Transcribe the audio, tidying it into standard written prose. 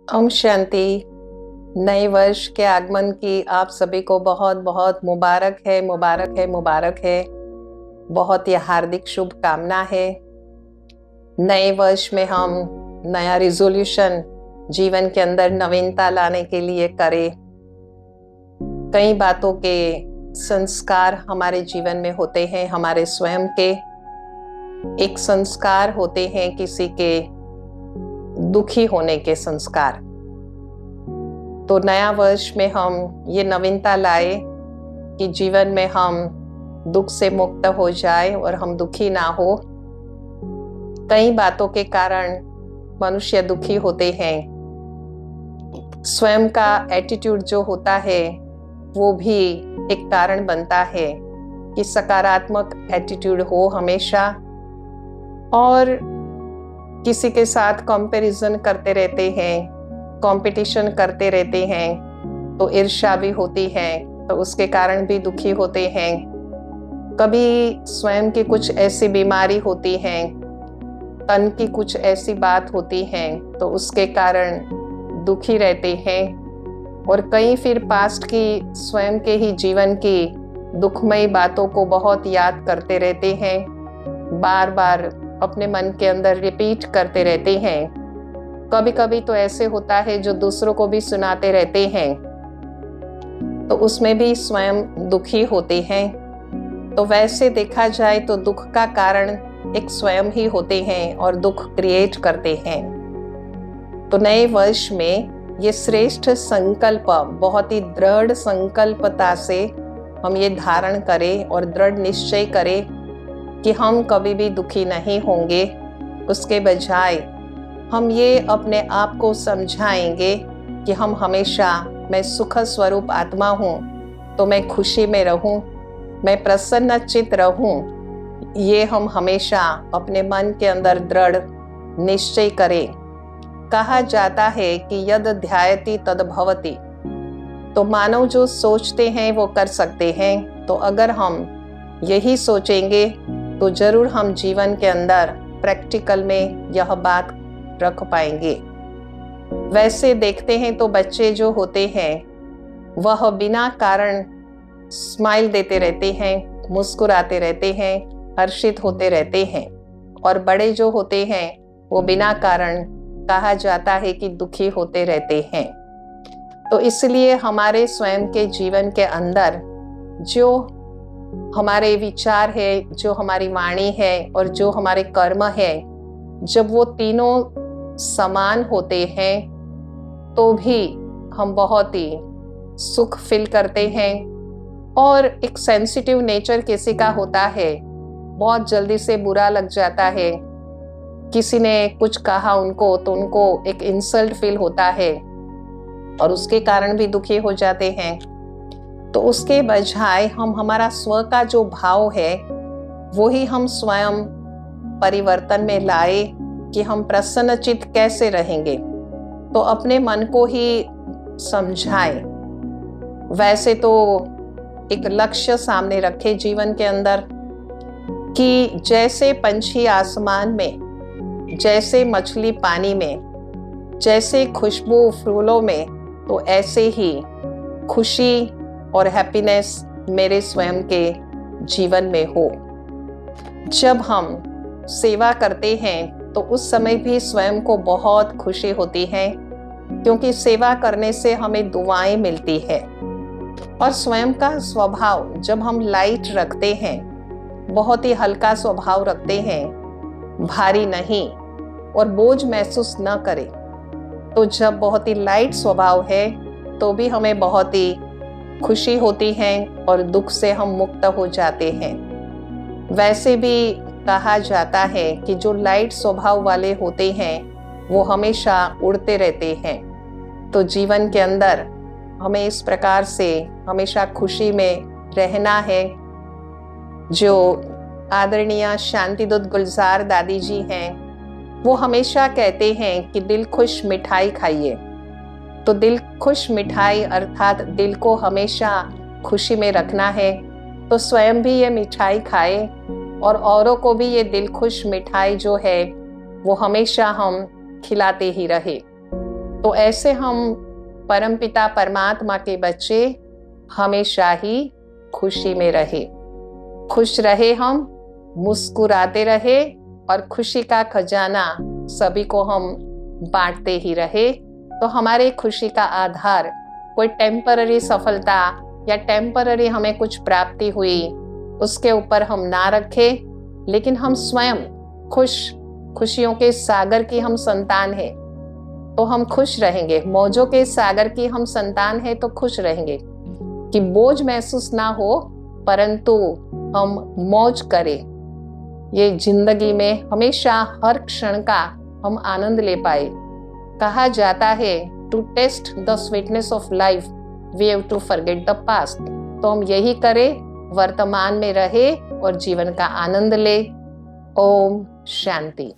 ओम शांति। नए वर्ष के आगमन की आप सभी को बहुत बहुत मुबारक है, मुबारक है, मुबारक है। बहुत ही हार्दिक शुभकामना है। नए वर्ष में हम नया रिजोल्यूशन जीवन के अंदर नवीनता लाने के लिए करें। कई बातों के संस्कार हमारे जीवन में होते हैं, हमारे स्वयं के एक संस्कार होते हैं, किसी के दुखी होने के संस्कार। तो नया वर्ष में हम ये नवीनता लाए कि जीवन में हम दुख से मुक्त हो जाए और हम दुखी ना हो। कई बातों के कारण मनुष्य दुखी होते हैं। स्वयं का एटीट्यूड जो होता है वो भी एक कारण बनता है कि सकारात्मक एटीट्यूड हो हमेशा। और किसी के साथ कंपैरिजन करते रहते हैं, कंपटीशन करते रहते हैं, तो ईर्ष्या भी होती है, तो उसके कारण भी दुखी होते हैं। कभी स्वयं की कुछ ऐसी बीमारी होती है, तन की कुछ ऐसी बात होती है, तो उसके कारण दुखी रहते हैं। और कई फिर पास्ट की स्वयं के ही जीवन की दुखमयी बातों को बहुत याद करते रहते हैं, बार बार अपने मन के अंदर रिपीट करते रहते हैं। कभी कभी तो ऐसे होता है जो दूसरों को भी सुनाते रहते हैं, तो उसमें भी स्वयं दुखी होते हैं। तो वैसे देखा जाए तो दुख का कारण एक स्वयं ही होते हैं और दुख क्रिएट करते हैं। तो नए वर्ष में ये श्रेष्ठ संकल्प, बहुत ही दृढ़ संकल्पता से हम ये धारण करें और दृढ़ निश्चय करें कि हम कभी भी दुखी नहीं होंगे। उसके बजाय हम ये अपने आप को समझाएंगे कि हम हमेशा, मैं सुख स्वरूप आत्मा हूँ, तो मैं खुशी में रहूँ, मैं प्रसन्न चित्त रहूँ। ये हम हमेशा अपने मन के अंदर दृढ़ निश्चय करें। कहा जाता है कि यद ध्यायति तद भवति। तो मानव जो सोचते हैं वो कर सकते हैं। तो अगर हम यही सोचेंगे तो जरूर हम जीवन के अंदर प्रैक्टिकल में यह बात रख पाएंगे। वैसे देखते हैं तो बच्चे जो होते हैं वह बिना कारण स्माइल देते रहते हैं, मुस्कुराते रहते हैं, हर्षित होते रहते हैं। और बड़े जो होते हैं वो बिना कारण, कहा जाता है कि दुखी होते रहते हैं। तो इसलिए हमारे स्वयं के जीवन के अंदर जो हमारे विचार है, जो हमारी वाणी है और जो हमारे कर्म है, जब वो तीनों समान होते हैं तो भी हम बहुत ही सुख फील करते हैं। और एक सेंसिटिव नेचर किसी का होता है, बहुत जल्दी से बुरा लग जाता है। किसी ने कुछ कहा उनको तो उनको एक इंसल्ट फील होता है और उसके कारण भी दुखी हो जाते हैं। तो उसके बजाय हम हमारा स्व का जो भाव है वो ही हम स्वयं परिवर्तन में लाए कि हम प्रसन्नचित्त कैसे रहेंगे। तो अपने मन को ही समझाए। वैसे तो एक लक्ष्य सामने रखे जीवन के अंदर कि जैसे पंछी आसमान में, जैसे मछली पानी में, जैसे खुशबू फूलों में, तो ऐसे ही खुशी और हैप्पीनेस मेरे स्वयं के जीवन में हो। जब हम सेवा करते हैं तो उस समय भी स्वयं को बहुत खुशी होती है, क्योंकि सेवा करने से हमें दुआएं मिलती है। और स्वयं का स्वभाव जब हम लाइट रखते हैं, बहुत ही हल्का स्वभाव रखते हैं, भारी नहीं और बोझ महसूस न करें, तो जब बहुत ही लाइट स्वभाव है तो भी हमें बहुत ही खुशी होती है और दुख से हम मुक्त हो जाते हैं। वैसे भी कहा जाता है कि जो लाइट स्वभाव वाले होते हैं वो हमेशा उड़ते रहते हैं। तो जीवन के अंदर हमें इस प्रकार से हमेशा खुशी में रहना है। जो आदरणीय शांतिदूत गुलजार दादी जी हैं, वो हमेशा कहते हैं कि दिल खुश मिठाई खाइए। तो दिल खुश मिठाई अर्थात दिल को हमेशा खुशी में रखना है। तो स्वयं भी ये मिठाई खाए और औरों को भी ये दिल खुश मिठाई जो है वो हमेशा हम खिलाते ही रहे। तो ऐसे हम परमपिता परमात्मा के बच्चे हमेशा ही खुशी में रहे, खुश रहे, हम मुस्कुराते रहे और खुशी का खजाना सभी को हम बांटते ही रहे। तो हमारे खुशी का आधार कोई टेम्पररी सफलता या टेम्पररी हमें कुछ प्राप्ति हुई उसके ऊपर हम ना रखें, लेकिन हम स्वयं खुशियों के सागर की हम संतान हैं तो हम खुश रहेंगे। मौजों के सागर की हम संतान हैं तो खुश रहेंगे कि बोझ महसूस ना हो, परंतु हम मौज करें। ये जिंदगी में हमेशा हर क्षण का हम आनंद ले पाए। कहा जाता है to taste the sweetness of life we have to forget the past. तो हम यही करें, वर्तमान में रहे और जीवन का आनंद ले। ओम शांति।